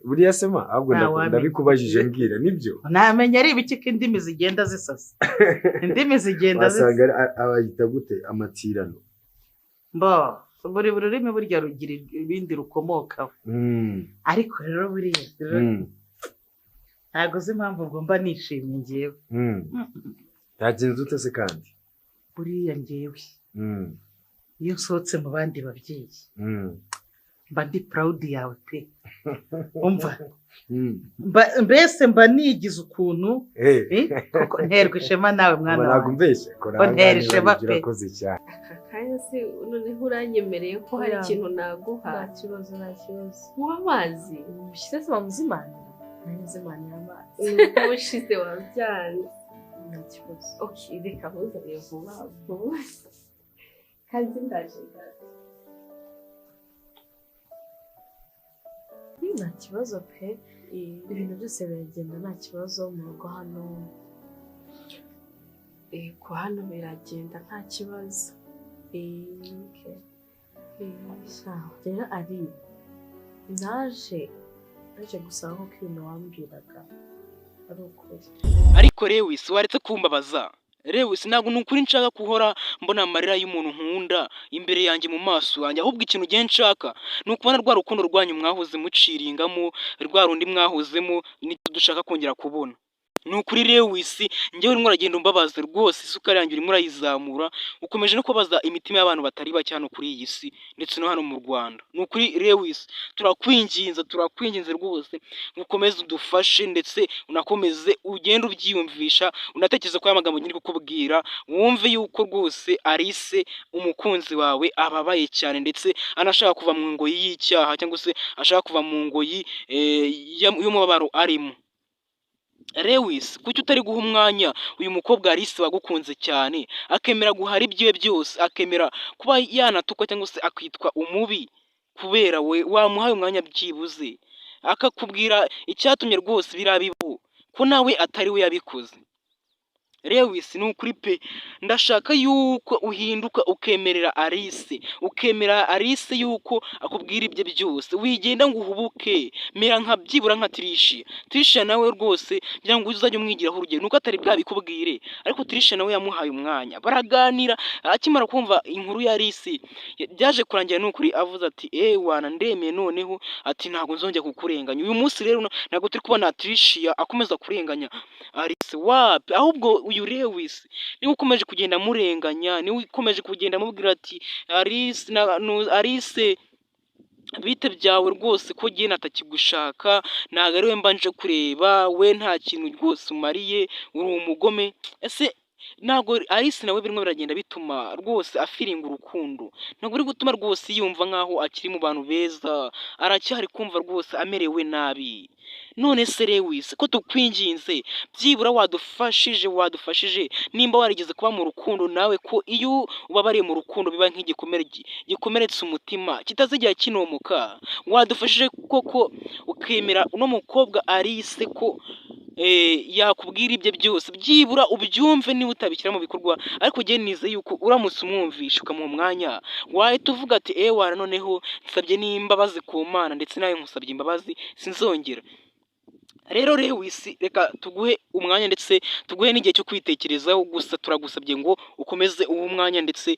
buriya sema ahubwo Ntawamenya. ndabikubajije mbwira nibyo Namenya ari ibiki ko indimi zigenda zisasa. Indimi zigenda wasanga abayita gute amatirano buri rurimi burya rugira ibindi rukomokaho. Ariko rero buriya ntabwo uzi impamvu ngomba nishimye njyewe. yagenze ute se kandi Buriya njyewe iyo nsohotse mu bandi babyeyi mba ndi proud yawe pe. Umva mbese mba nigize ukuntu koko nterwa ishema nawe mwana wawe. ntabwo mbeshye ntera ishema pe. urakoze cyane Kaya se noneho uranyemereye ko hari ikintu naguha. nta kibazo Muha amazi. bishize se bamuzimanira nzimanira amazi Nuko ushize wabyanze. nta kibazo Okay, reka ntuzanire vuba vuba. Kandi ndaje gato. nta kibazo pe ibintu byose biragenda nta kibazo mu rugo hano Ko hano biragenda nta kibazo. okay sawa rero ari naje gusaba ko ibintu wambwiraga ari ukuri. ariko Lewis waretse kumbabaza. Lewis ntabwo nukuri nshaka kuhora mbona amarira y'umuntu nkunda imbere yanjye mu maso yanjye, ahubwo ikintu gihe nshaka ni ukubona rwa rukundo rwanyu mwahoze muciringamo, rwa rundi mwahozemo nicyo dushaka kongera kubona. Nukuri Lewis njyewe urimo uragenda umbabaza rwose, isukari yanjye urimo urayizamura, ukomeje no kubaza imitima y'abantu batari bake hano kuri iyi si ndetse no hano mu Rwanda. Nukuri Lewis turakwinginze rwose ukomeze udufashe ndetse unakomeze ugende ubyiyumvisha, unatekereza ko amagambo ngiye kukubwira wumve yuko rwose Alice umukunzi wawe ababaye cyane ndetse anashaka kuva mu ngoyi y'icyaha cyangwa se ashaka kuva mu ngoyi y'umubabaro arimo. Lewis kuki utari guha umwanya uyu mukobwa Alice wagukunze cyane, akemera guhara ibyiwe byose, akemera kuba yanatukwa cyangwa se akitwa umubi kubera we wamuhaye umwanya byibuze akakubwira icyatumye rwose birabibo ko nawe atari we yabikoze. Lewis ni ukuri pe, ndashaka yuko uhinduka ukemera Alice yuko akubwira ibyo byose, wigenda ngo uhubuke mera nka byibura nka Trisha nawe rwose ngira ngo uzajye umwigiraho urugero, nuko atari bwabikubwire ariko Trisha nawe yamuhaye umwanya baraganira. Akimara kumva inkuru ya Alice byaje kurangira n'ukuri avuze ati wana ndemeye noneho ati ntabwo nzongera kukurenganya. Uyu munsi rero ntabwo turi kubona Trisha akomeza kurenganya Alice wapi, ahubwo uyu Lewis niwe ukomeje kugenda murenganya, niwe ukomeje kugenda mubwira ati Alice bite byawe rwose ko giye natakigushaka, ntabwo ari we mbanje kureba, we nta kintu rwose umariye, uri umugome. Ese ntabwo Alice nawe birimo biragenda bituma rwose afiringa urukundo, ntabwo uri gutuma rwose yumva nkaho akiri mu bantu beza, aracyari kumva rwose amerewe nabi. None se Lewis ko tukwinginze byibura wadufashije nimba warigeze kuba mu rukundo nawe, ko iyo ubabariye mu rukundo biba nk'igikomere gikomeretsa umutima kitazigera kinomoka, wadufashije koko ukemera uno mukobwa Alice ko yakubwira ibyo byose, byibura ubyumve niba utabishyira mu bikorwa, ariko ugiye nize yuko uramutse umwumvisha ukamuha umwanya wahita uvuga ati wana noneho nsabye n'imbabazi ku Mana ndetse nawe nkusabye imbabazi sinzongera. Rero Lewis reka tuguhe umwanya ndetse tuguhe n'igihe cyo kwitekerezaho, gusa turagusabye ngo ukomeze uwo umwanya ndetse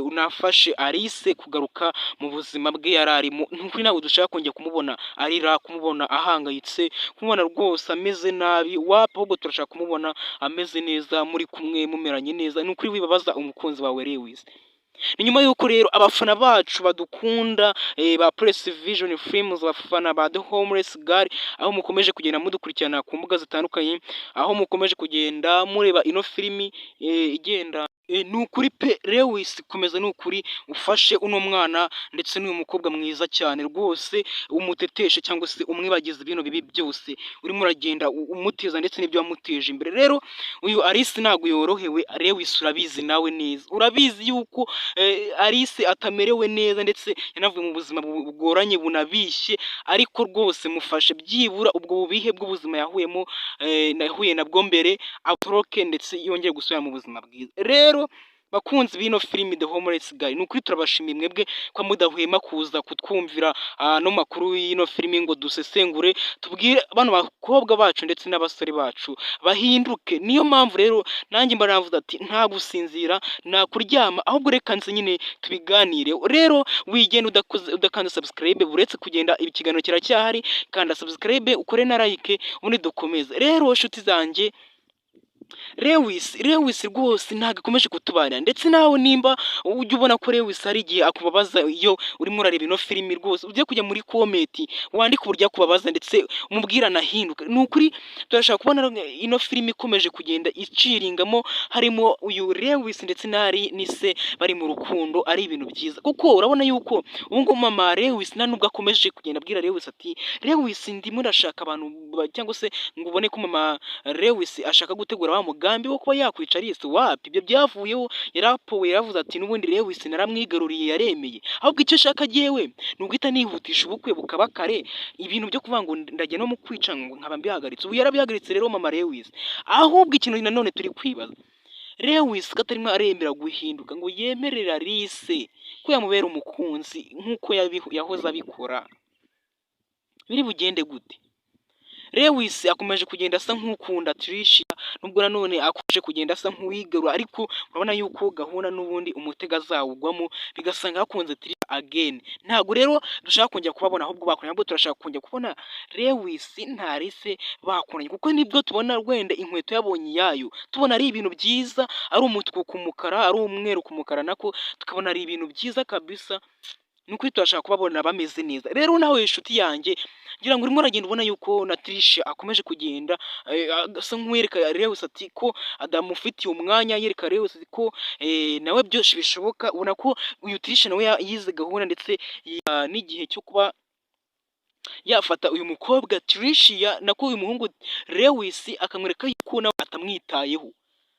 unafashe Alice kugaruka mu buzima bwe yari arimo. Nukuri ntabwo dushaka kongera kumubona arira, kumubona ahangayitse, kumubona rwose ameze nabi wapa, ahubwo turashaka kumubona ameze neza, muri kumwe mumeranye neza. Nukuri wibabaza umukunzi wawe Lewis. Ni nyuma y'uko rero abafana bacu badukunda ba Press Vision Films, abafana ba The Homeless Girl, aho mukomeje kugenda mudukurikirana ku mbuga zitandukanye, aho mukomeje kugenda mureba ino filimi igenda nukuri pe Lewis komeza nukuri ufashe uno mwana ndetse n'uyu mukobwa mwiza cyane rwose, umuteteshe cyangwa se umwibagize ibintu bibi byose urimo uragenda umuteza ndetse n'ibyo wamuteje imbere. Rero uyu Alice ntabwo yorohewe, Lewis urabizi nawe neza, urabizi yuko Alice atamerewe neza ndetse yanavuye mu buzima bugoranye bunabishye, ariko rwose mufashe byibura ubwo bubihe bw'ubuzima yahuye nabwo mbere atoroke ndetse yongeye gusubira mu buzima bwiza. Rero bakunzi b'ino filimi The Homeless Guy, ni ukuri turabashimiye mwebwe ko mudahwema kuza kutwumvira no makuru y'ino filimi ngo dusesengure tubwire bano bakobwa bacu ndetse n'abasore bacu bahinduke. Niyo mpamvu rero nanjye mba navuze ati nta gusinzira nta kuryama, ahubwo reka nze nyine tubiganire. Rero wigenda udakanda subscribe, buretse kugenda ikiganiro kiracyahari, kanda subscribe ukore na like ubundi dukomeze. Rero nshuti zanjye, Lewis rwose ntabwo akomeje kutubanira, ndetse nawe nimba ujya ubona ko Lewis hari igihe akubabaza iyo urimo urareba ino filimi, rwose ujye kujya muri komenti wandike uburyo akubabaza ndetse umubwira nahinduka. Ni ukuri turashaka kubona ino filimi ikomeje kugenda iciringamo, harimo uyu Lewis ndetse n'ari nise bari mu rukundo, ari ibintu byiza kuko urabona yuko ubu ngubu mama Lewis nta nubwo akomeje kugenda abwira Lewis ati Lewis ndimo ndashaka abantu, cyangwa se ngo ubone ko mama Lewis ashaka gutegura wa mugambi wo kuba yakwica Alice. Wapi, ibyo byavuyeho, yarapowe yaravuze ati n'ubundi Lewis naramwigaruriye yaremeye, ahubwo icyo ashaka jewe ni uguhita nihutisha ubukwe bukaba kare, ibintu byo kuvuga ngo ndajya no mu kwica ngo nkaba mbihagaritse. Ubu yarabihagaritse rero mama Lewis, ahubwo ikintu nanone turi kwibaza, Lewis katarimo aremera guhinduka ngo yemerera Alice ko yamubera umukunzi nk'uko yahoze abikora, biri bugende gute? Lewis akomeje kugenda asa nk'ukunda Tricia, nubwo nanone akomeje kugenda asa nk'uwigarura, ariko urabona yuko gahunda n'ubundi umutega azawugwamo bigasanga hakunze Tricia again. Ntabwo rero dushaka kongera kubabona, ahubwo bakora, ntabwo turashaka kongera kubona Lewis na Alice bakundanye, kuko nibwo tubona wenda inkweto yabonye iyayo, tubona ari ibintu byiza, ari umutuku ku mukara, ari umweru ku mukara, nako tukabona ari ibintu byiza kabisa. Nukuri turashaka kubabona bameze neza. Rero nawe inshuti yanjye, ngira ngo urimo uragenda ubona yuko na Tricia akomeje kugenda asa nk'uwereka Lewis ati ko adamufitiye umwanya, yereka Lewis ko nawe byose bishoboka. Ubona ko uyu Tricia nawe yize gahunda ndetse n'igihe cyo kuba yafata uyu mukobwa Tricia, nako uyu muhungu Lewis akamwereka yuko nawe atamwitayeho,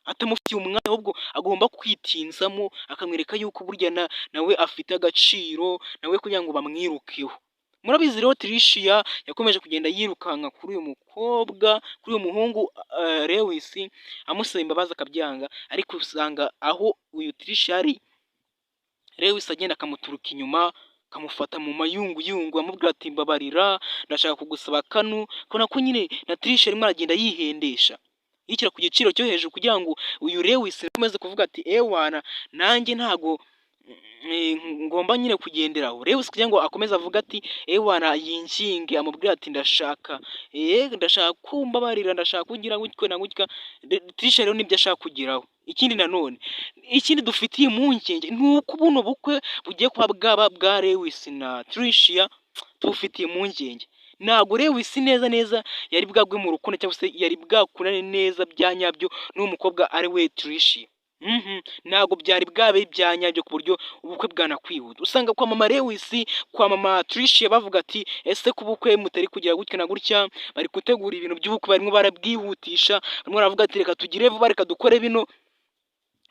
atamufitiye umwanya, ahubwo agomba kwitinzamo, akamwereka yuko burya nawe afite agaciro, nawe kugira ngo bamwirukeho. Murabizi rero Tricia yakomeje kugenda yirukanka kuri uyu mukobwa, kuri uyu muhungu Lewis, amusaba imbabazi akabyanga, ariko usanga aho uyu Tricia ari, Lewis agenda akamuturuka inyuma, kamufata mu mayunguyungu, amubwira ati mbabarira, ndashaka kugusaba kanu. Kona ko nyine na Tricia arimo aragenda yihendesha, yikira ku giciro cyo hejuru kugira ngo uyu Lewis akomeze kuvuga ati ewana nanjye ntago ngomba nyine kugenderaho. Lewis kugira ngo akomeze avuga ati ewana yinginge, amubwira ati ndashaka kumbabarira, ndashaka kugira gutyo na gutya. Tricia rero nibyo ashaka kugeraho. Ikindi dufitiye impungenge ni uko buno bukwe bugiye kuba bwa Lewis na Tricia, tufitiye impungenge. Ntabwo Lewis neza yari bwagwe mu rukundo, cyangwa se yari bwakunane neza bya nyabyo n'uwo mukobwa ari we Tricia. Ntabwo byari bwabe bya nyabyo ku buryo ubukwe bwanakwihuta. Usanga kwa mama Lewis, kwa mama Tricia bavuga ati ese ku bukwe mutari kugira gutya na gutya, bari gutegura ibintu by'ubukwe, barimo barabwihutisha, barimo baravuga ati reka tugire vuba, reka dukore bino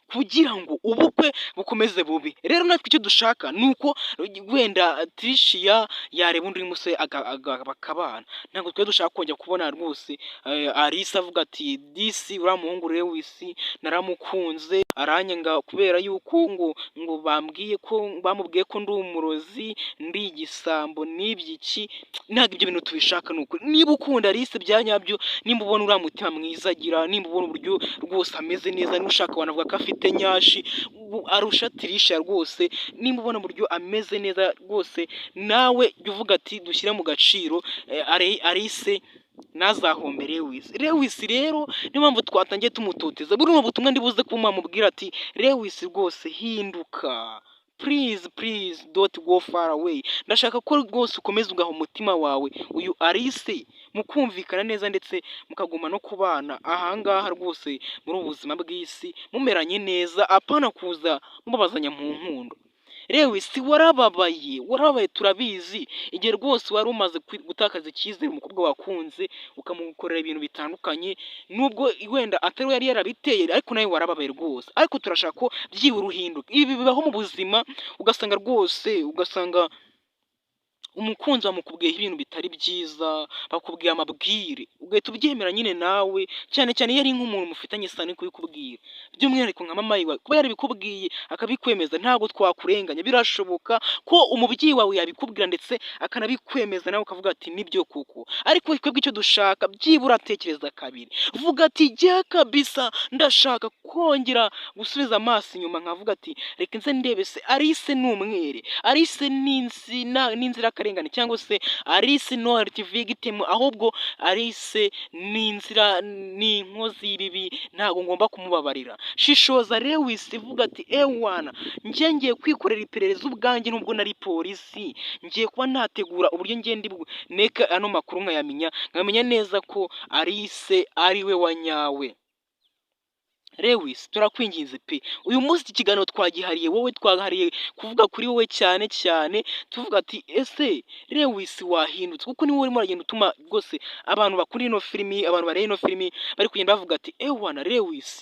kugira ngo ubukwe bukomeze bubi. Rero natwe icyo dushaka ni uko wenda Tricia yareba undi musore bakabana. Ntabwo twe dushaka kongera kubona rwose Alice avuga ati disi uriya muhungu Lewis naramukunze, aranyanga kubera yuko ngo bamubwiye ko ndi umurozi, ndi igisambo, n'ibyiki. Ntabwo ibyo bintu tubishaka. Nuko niba ukunda Alice bya nyabyo, nimba ubona uriya mutima mwiza agira, nimba ubona uburyo rwose ameze neza, n'ushaka wanavuga ko afite nyashi arusha Tricia rwose, nimba ubona uburyo ameze neza rwose, nawe jya uvuga ati dushyire mu gaciro Alice ntazahombe Lewis rero niyo mpamvu twatangiye tumutoteza. Buri butumwa ndibuze kumubwira ati Lewis rwose hinduka, please don't go far away. Ndashaka ko rwose ukomeza ugaha umutima wawe uyu Alice, mukumvikana neza ndetse mukaguma no kubana ahangaha rwose muri ubuzima bw'isi mumeranye neza, apana kuza mubabazanya mu nkundo. Lewis warababaye turabizi, igihe rwose wari umaze gutakaza icyizere umukobwa wakunze, ukamukorera ibintu bitandukanye, nubwo wenda atari yari yarabiteye, ariko nawe warababaye rwose. Ariko turashaka ko byibura uhinduka. Ibi bibaho mu buzima, ugasanga umukunzi bamukubwiyeho ibintu bitari byiza, bakubwiye amabwire, ugahita ubyemera nyine nawe, cyane cyane iyo ari nk'umuntu mufitanye isano uri kubikubwira, by'umwihariko nka mama wawe kuba yarabikubwiye akabikwemeza ntabwo twakurenganya, birashoboka ko umubyeyi wawe yabikubwira ndetse akanabikwemeza nawe ukavuga ati nibyo kuko, ariko twebwe icyo dushaka byibura tekereza kabiri, vuga ati jya kabisa ndashaka kongera gusubiza amaso inyuma nkavuga ati reka nze ndebe se Alice ni umwere, Alice n'inzirakarengane cyangwa se Alice no victim, ahubwo Alice ni inkozi y'ibibi ntabwo ngomba kumubabarira. Shishoza Lewis ivuga ati ewana njye ngiye kwikorera iperereza ubwanjye nubwo nari polisi, ngiye kuba nategura uburyo ngende neka ano makuru nkamenya neza ko Alice ari we wa nyawe. Lewis turakwinginze pe, uyu munsi iki kiganiro twagihariye wowe, twagahariye kuvuga kuri wowe cyane cyane, tuvuga ati ese Lewis wahindutse, kuko niwe urimo uragenda utuma rwose abantu bakuri ino filimi, abantu bareba ino filimi bari kugenda bavuga ati ewana Lewis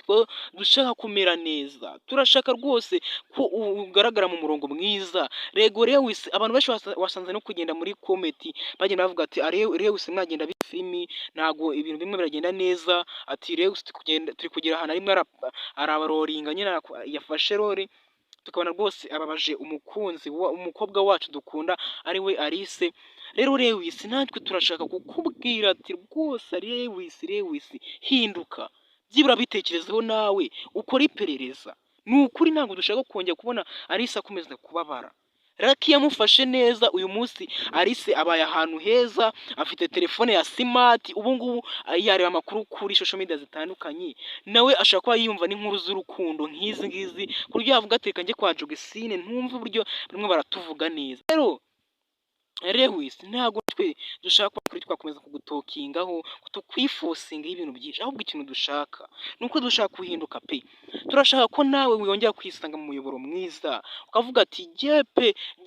ko dushaka kumera neza, turashaka rwose ko ugaragara mu murongo mwiza. Rego Lewis, abantu benshi wasanze no kugenda muri komenti bagenda bavuga ati Lewis mwagenda filimi ntago ibintu bimwe biragenda neza, ati Lewis turi kugera ahantu arimo arabaroringa nyine yafashe role, tukabona rwose ababaje umukobwa wacu dukunda ari we Alice. Rero Lewis natwe turashaka kukubwira ati rwose Lewis hinduka, byibura bitekerezeho nawe ukora iperereza, ni ukuri ntabwo dushaka kongera kubona Alice akomeza kubabara. Lucky yamufashe neza uyu munsi, Alice abaye ahantu heza, afite telefone ya smart, ubu ngubu yareba amakuru kuri social media zitandukanye, nawe ashaka kuba yumva n'inkuru z'urukundo nk'izi ngizi, ku buryo yavuga ati reka njye kwa Jogesine ntumve uburyo bimwe baratuvuga neza. Rero Lewis ntabwo twe dushaka kuri twakomeza kugutokingaho, tukwifosingaho ibintu byinshi, ahubwo ikintu dushaka nuko dushaka kuhinduka pe, turashaka ko nawe wiyongera kwisanga mu muyoboro mwiza, ukavuga ati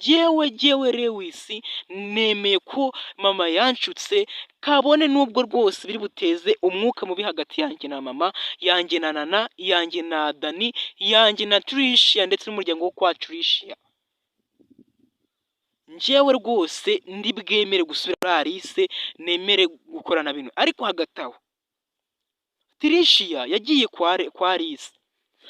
jyewe Lewis nemeye ko mama yanshutse, kabone nubwo rwose biri buteze umwuka mubi hagati yanjye na mama, yanjye na Nana, yanjye na Dani, yanjye na Tricia ndetse n'umuryango wo kwa Tricia, njyewe rwose ndi bwemere gusubira Alice, nemere gukorana bintu. Ariko hagati aho Tricia yagiye kwa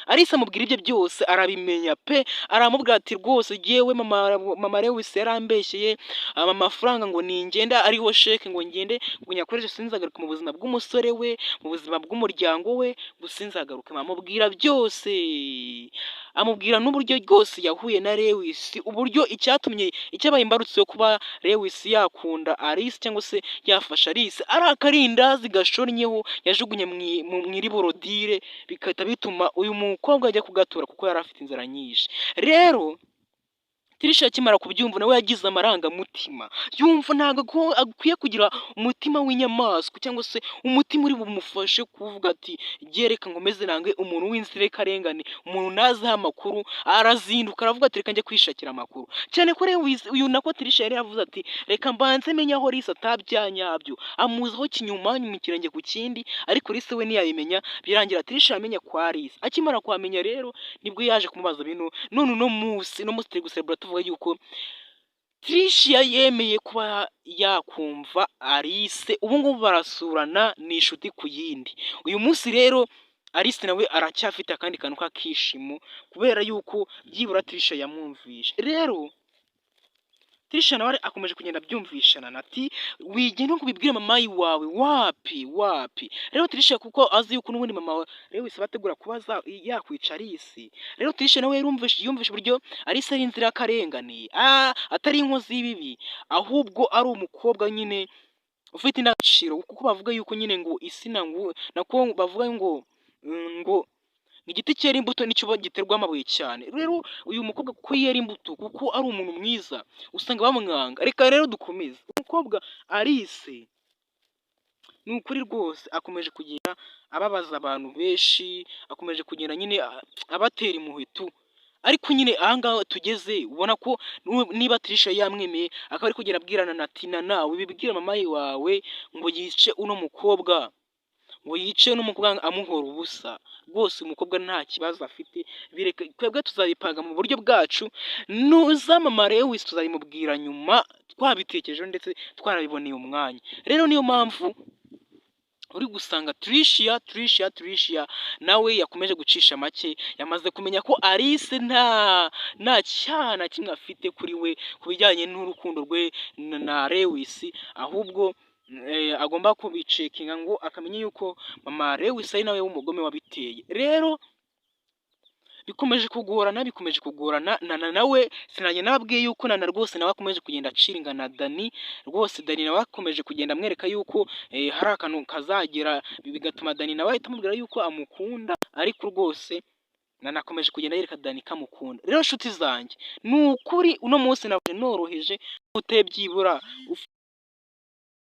Alice amubwira ibyo byose arabimenya pe, aramubwira ati rwose jyewe mama Lewis yarambeshyeye, amafaranga ngo ningenda ariho sheke ngo ngende ngo nyakoreshe, sinzagaruka mu buzima bw'umusore we, mu buzima bw'umuryango we, gusinzagaruka. Amubwira byose, amubwira n'uburyo rwose yahuye na Lewis, uburyo icyabaye imbarutso yo kuba Lewis yakunda Alice cyangwa se yafasha Alice ari akarindazi gashonnyeho yajugunye mu iriborodire, bikahita bituma uyu mukobwa ajya kugatora kuko yari afite inzara nyinshi. Rero Tricia akimara kubyumva nawe yagize amarangamutima, yumva ntabwo akwiye kugira umutima w'inyamaswa cyangwa se umutima uri bumufashe kuvuga ati gereka ngomeze nange umuntu w'inzirakarengane, umuntu naziho amakuru, arazinduka aravuga ati reka njye kwishakira amakuru, cyane ko uyu nako Tricia yari yavuze ati reka mbanze menya aho Alice atabyanyabyo, amuzaho kinyuma mu kirenge ku kindi, ariko Alice we ntiyabimenya, birangira Tricia amenya kwa Alice. Akimara kwamenya rero nibwo yaje kumubaza bintu, none no munsi turi guserebura tuvuga yuko Tricia yemeye kuba yakumva Alice, ubu ngubu barasurana, ni inshuti ku yindi. Uyu munsi rero Alice nawe aracyafite akandi kantu k'akishimo kubera yuko byibura Tricia yamwumvishe. Rero Tricia nawe akomeje kugenda abyumvishana ati wigenda kubibwira mama wawe, wapi. Rero Tricia kuko azi yuko n'ubundi mama Lewis bategura kubaza yakwica Alice, rero Tricia nawe yumvishe uburyo Alice ari inzirakarengane, atari inkozi y'ibibi, ahubwo ari umukobwa nyine ufite indangagaciro, kuko bavuga yuko nyine ngo isina ngo nako bavuga ngo igiti cyera imbuto nicyo giterwa amabuye cyane. Rero uyu mukobwa kuko yera imbuto, kuko ari umuntu mwiza, usanga bamwanga. Reka rero dukomeze. Umukobwa Alice ni ukuri rwose akomeje kugenda ababaza abantu benshi, akomeje kugenda nyine abatera impuhwe, ariko nyine ahangaha tugeze ubona ko niba Tricia yamwemeye akaba ari kugenda abwirana na Tina, nawe bibwira mama wawe ngo yice uno mukobwa, ngo yice n'umukobwa amuhora ubusa. Rwose umukobwa nta kibazo afite, bireke twebwe tuzabipanga mu buryo bwacu, n'uzamamare wese tuzabimubwira nyuma twabitekerejeho ndetse twarabiboneye umwanya. Rero niyo mpamvu uri gusanga Tricia nawe yakomeje gucisha make, yamaze kumenya ko Alice nta cyaha na kimwe afite kuri we ku bijyanye n'urukundo rwe na Lewis, ahubwo agomba kubicekinga ngo akamenya yuko mama Lewis ari nawe w'umugome wabiteye. Rero bikomeje kugorana nawe sinanye nababwiye yuko rwose nawe akomeje kugenda aciringa na Dani. Rwose Dani nawe akomeje kugenda amwereka yuko hari akantu kazagera bigatuma Dani nawe ahita amubwira yuko amukunda, ariko rwose akomeje kugenda yereka Dani ko amukunda. Rero nshuti zanjye, ni ukuri uno munsi naje noroheje ute byibura